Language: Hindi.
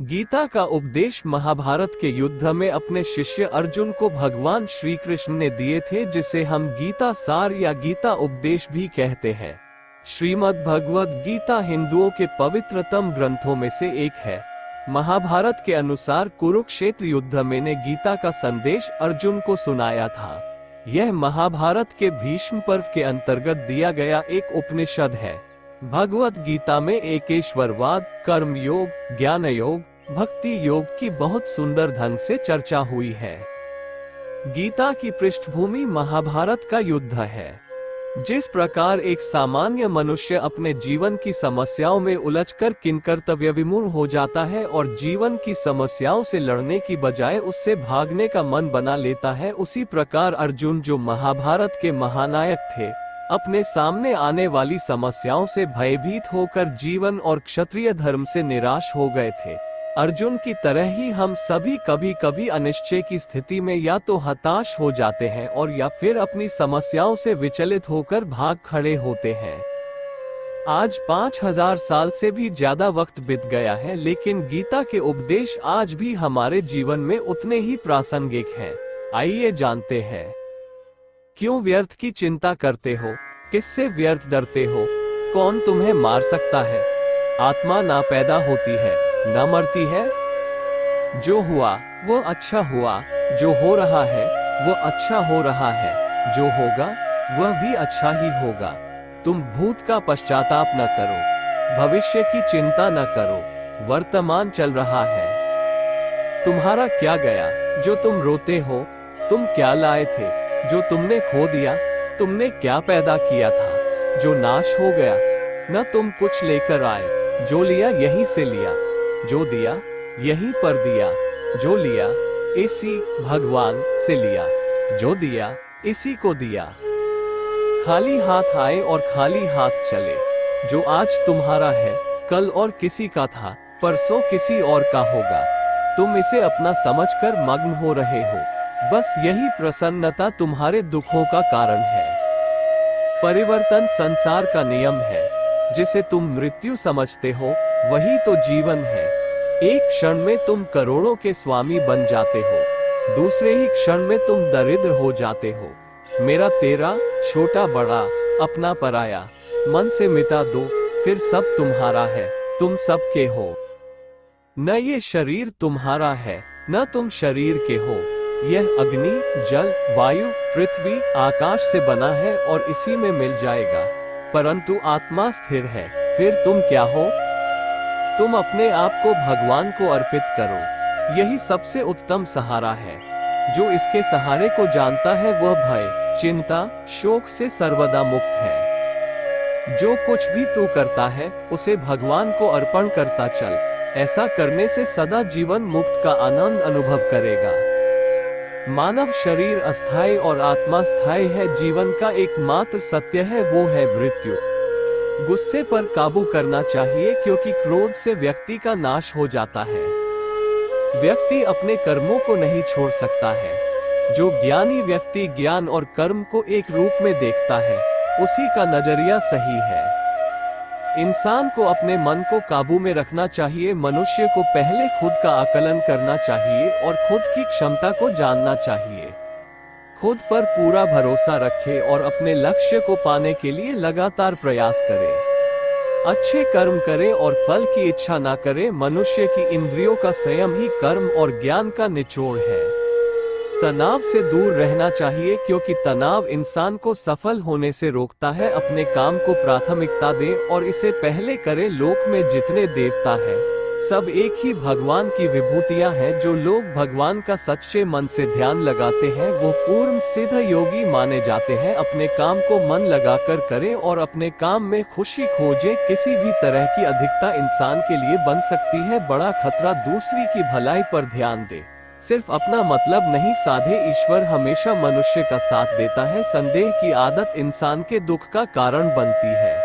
गीता का उपदेश महाभारत के युद्ध में अपने शिष्य अर्जुन को भगवान श्री कृष्ण ने दिए थे, जिसे हम गीता सार या गीता उपदेश भी कहते हैं। श्रीमद् भगवद गीता हिंदुओं के पवित्रतम ग्रंथों में से एक है। महाभारत के अनुसार कुरुक्षेत्र युद्ध में ने गीता का संदेश अर्जुन को सुनाया था। यह महाभारत के भीष्म पर्व के अंतर्गत दिया गया एक उपनिषद है। भगवद गीता में एकेश्वरवाद, कर्म योग, ज्ञान योग, भक्ति योग की बहुत सुंदर ढंग से चर्चा हुई है। गीता की पृष्ठभूमि महाभारत का युद्ध है। जिस प्रकार एक सामान्य मनुष्य अपने जीवन की समस्याओं में उलझकर किंकर्तव्य विमूढ़ हो जाता है और जीवन की समस्याओं से लड़ने की बजाय उससे भागने का मन बना लेता है, उसी प्रकार अर्जुन, जो महाभारत के महानायक थे, अपने सामने आने वाली समस्याओं से भयभीत होकर जीवन और क्षत्रिय धर्म से निराश हो गए थे। अर्जुन की तरह ही हम सभी कभी कभी अनिश्चय की स्थिति में या तो हताश हो जाते हैं और या फिर अपनी समस्याओं से विचलित होकर भाग खड़े होते हैं। आज 5000 साल से भी ज्यादा वक्त बीत गया है, लेकिन गीता के उपदेश आज भी हमारे जीवन में उतने ही प्रासंगिक हैं। आइए जानते हैं। क्यों व्यर्थ की चिंता करते हो? किससे व्यर्थ डरते हो? कौन तुम्हें मार सकता है? आत्मा ना पैदा होती है, न मरती है। जो हुआ वो अच्छा हुआ, जो हो रहा है वो अच्छा हो रहा है, जो होगा वह भी अच्छा ही होगा। तुम भूत का पश्चाताप न करो, भविष्य की चिंता न करो, वर्तमान चल रहा है। तुम्हारा क्या गया जो तुम रोते हो? तुम क्या लाए थे जो तुमने खो दिया? तुमने क्या पैदा किया था जो नाश हो गया? न तुम कुछ लेकर आए, जो लिया यहीं से लिया, जो दिया यहीं पर दिया, जो लिया इसी भगवान से लिया, जो दिया इसी को दिया। खाली हाथ आए और खाली हाथ चले। जो आज तुम्हारा है कल और किसी का था, परसों किसी और का होगा। तुम इसे अपना समझकर मग्न हो रहे हो। बस यही प्रसन्नता तुम्हारे दुखों का कारण है। परिवर्तन संसार का नियम है। जिसे तुम मृत्यु समझते हो वही तो जीवन है। एक क्षण में तुम करोड़ों के स्वामी बन जाते हो, दूसरे ही क्षण में तुम दरिद्र हो जाते हो। मेरा तेरा, छोटा बड़ा, अपना पराया, मन से मिटा दो, फिर सब तुम्हारा है, तुम सबके हो। न ये शरीर तुम्हारा है, न तुम शरीर के हो। यह अग्नि, जल, वायु, पृथ्वी, आकाश से बना है और इसी में मिल जाएगा, परंतु आत्मा स्थिर है। फिर तुम क्या हो? तुम अपने आप को भगवान को अर्पित करो। यही सबसे उत्तम सहारा है। जो इसके सहारे को जानता है वह भय, चिंता, शोक से सर्वदा मुक्त है। जो कुछ भी तू करता है उसे भगवान को अर्पण करता चल। ऐसा करने से सदा जीवन मुक्त का आनंद अनुभव करेगा। मानव शरीर अस्थायी और आत्मा स्थायी है। जीवन का एकमात्र सत्य है वो है मृत्यु। गुस्से पर काबू करना चाहिए, क्योंकि क्रोध से व्यक्ति का नाश हो जाता है। व्यक्ति अपने कर्मों को नहीं छोड़ सकता है। जो ज्ञानी व्यक्ति ज्ञान और कर्म को एक रूप में देखता है, उसी का नजरिया सही है। इंसान को अपने मन को काबू में रखना चाहिए। मनुष्य को पहले खुद का आकलन करना चाहिए और खुद की क्षमता को जानना चाहिए। खुद पर पूरा भरोसा रखे और अपने लक्ष्य को पाने के लिए लगातार प्रयास करे। अच्छे कर्म करे और फल की इच्छा ना करे। मनुष्य की इंद्रियों का संयम ही कर्म और ज्ञान का निचोड़ है। तनाव से दूर रहना चाहिए, क्योंकि तनाव इंसान को सफल होने से रोकता है। अपने काम को प्राथमिकता दे और इसे पहले करे। लोक में जितने देवता हैं, सब एक ही भगवान की विभूतियां हैं। जो लोग भगवान का सच्चे मन से ध्यान लगाते हैं वो पूर्ण सिद्ध योगी माने जाते हैं। अपने काम को मन लगाकर करें और अपने काम में खुशी खोजें। किसी भी तरह की अधिकता इंसान के लिए बन सकती है बड़ा खतरा। दूसरी की भलाई पर ध्यान दे, सिर्फ अपना मतलब नहीं साधे। ईश्वर हमेशा मनुष्य का साथ देता है। संदेह की आदत इंसान के दुख का कारण बनती है।